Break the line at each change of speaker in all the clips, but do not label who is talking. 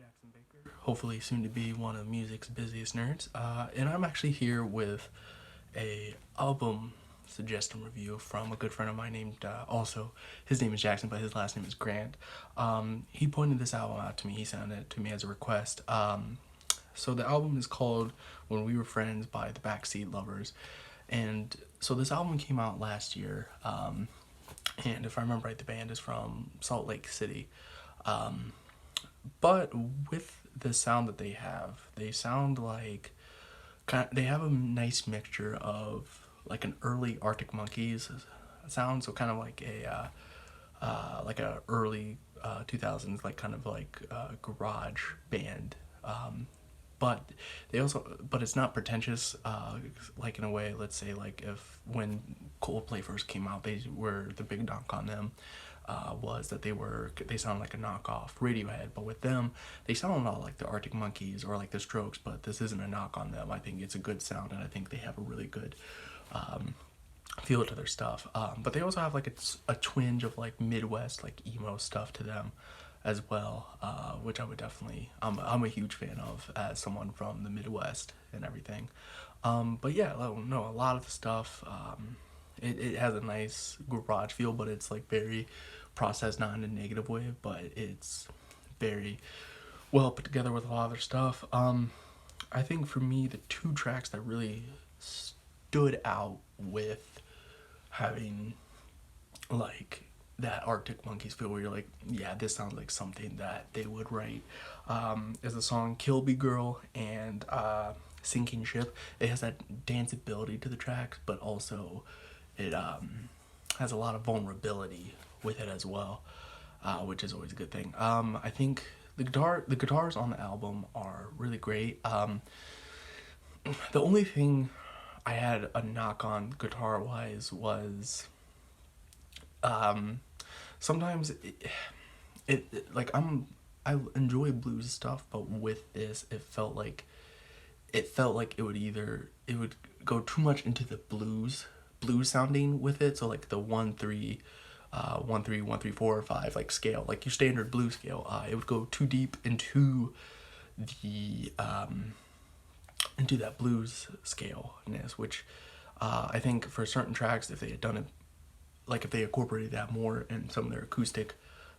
Jackson Baker, hopefully soon to be one of music's busiest nerds, and I'm actually here with a album suggestion review from a good friend of mine named, also, his name is Jackson, but his last name is Grant. He pointed this album out to me, he sent it to me as a request. So the album is called When We Were Friends by the Backseat Lovers, and so this album came out last year, and if I remember right, the band is from Salt Lake City. But with the sound that they sound like they have a nice mixture of like an early Arctic Monkeys sound, so kind of like a early 2000s like kind of like garage band. But but it's not pretentious, like in a way, let's say like if when Coldplay first came out, they were the big knock on them, was that they sound like a knockoff Radiohead, but with them they sound a lot like the Arctic Monkeys or like the Strokes, but this isn't a knock on them. I think it's a good sound, and I think they have a really good feel to their stuff, but they also have like a twinge of like Midwest like emo stuff to them as well, which I would definitely, I'm a huge fan of as someone from the Midwest and everything. But yeah, no, a lot of the stuff, it has a nice garage feel, but it's like very processed, not in a negative way, but it's very well put together with a lot of their stuff. I think for me, the two tracks that really stood out with having like that Arctic Monkeys feel, where you're like, yeah, this sounds like something that they would write, is the song Kilby Girl and Sinking Ship. It has that danceability to the tracks, but also it has a lot of vulnerability with it as well, which is always a good thing. I think the guitars on the album are really great. The only thing I had a knock on guitar wise was sometimes like I enjoy blues stuff, but with this it felt like it would go too much into the blues sounding with it. So like the 1-3 1-3 1-3 4 5 like scale, like your standard blues scale, it would go too deep the into that blues scale-ness, which I think for certain tracks, if they had done it, like if they incorporated that more in some of their acoustic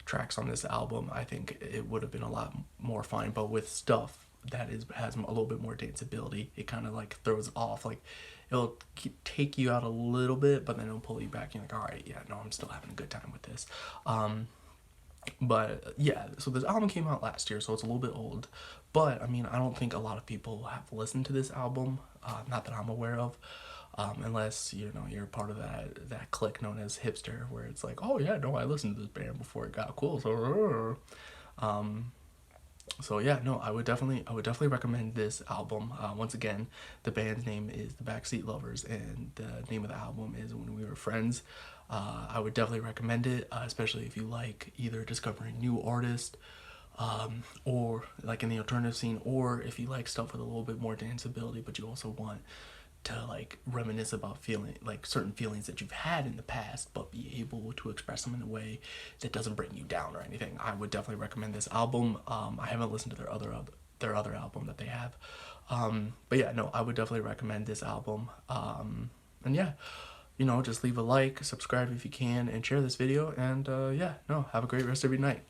tracks on this album, I think it would have been a lot more fine. But with stuff that has a little bit more danceability, it kind of like throws off, like it'll take you out a little bit, but then it'll pull you back. You're like, all right, yeah, no, I'm still having a good time with this. But yeah, so this album came out last year, so it's a little bit old, but I mean, I don't think a lot of people have listened to this album, not that I'm aware of, unless you're part of that clique known as hipster, where it's like, oh yeah, no, I listened to this band before it got cool, so yeah, no, I would definitely recommend this album. Once again, the band's name is the Backseat Lovers, and the name of the album is When We Were Friends. I would definitely recommend it, especially if you like either discovering new artists, or like in the alternative scene, or if you like stuff with a little bit more danceability, but you also want to like reminisce about feeling like certain feelings that you've had in the past, but be able to express them in a way that doesn't bring you down or anything. I would definitely recommend this album. I haven't listened to their other album that they have, but yeah, no, I would definitely recommend this album. And yeah, just leave a like, subscribe if you can, and share this video. And yeah, no, have a great rest of your night.